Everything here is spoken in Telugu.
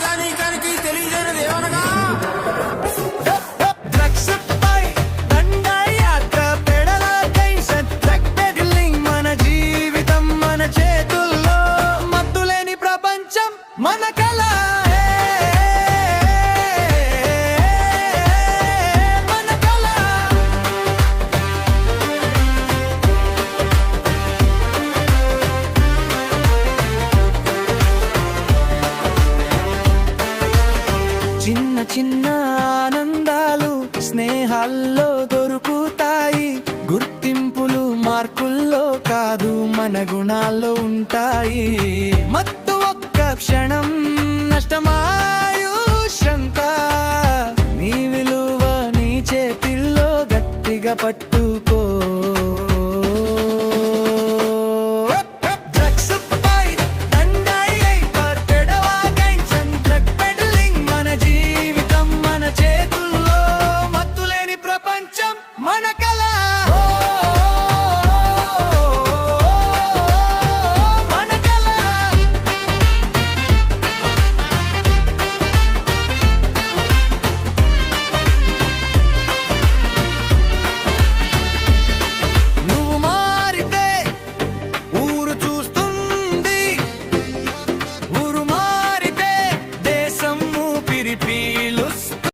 ప్రజానీకానికి తెలియజేయనిది ఏమనగా మన జీవితం మన చేతుల్లో మత్తులేని ప్రపంచం మన కళ మన కళ చిన్న చిన్న ఆనందాలు స్నేహాల్లో దొరుకుతాయి గుర్తింపులు మార్కుల్లో కాదు మన గుణాల్లో ఉంటాయి మత్తు ఒక్క క్షణం నష్టమాయుషంత నీ విలువ నీ చేతిల్లో గట్టిగా పట్టు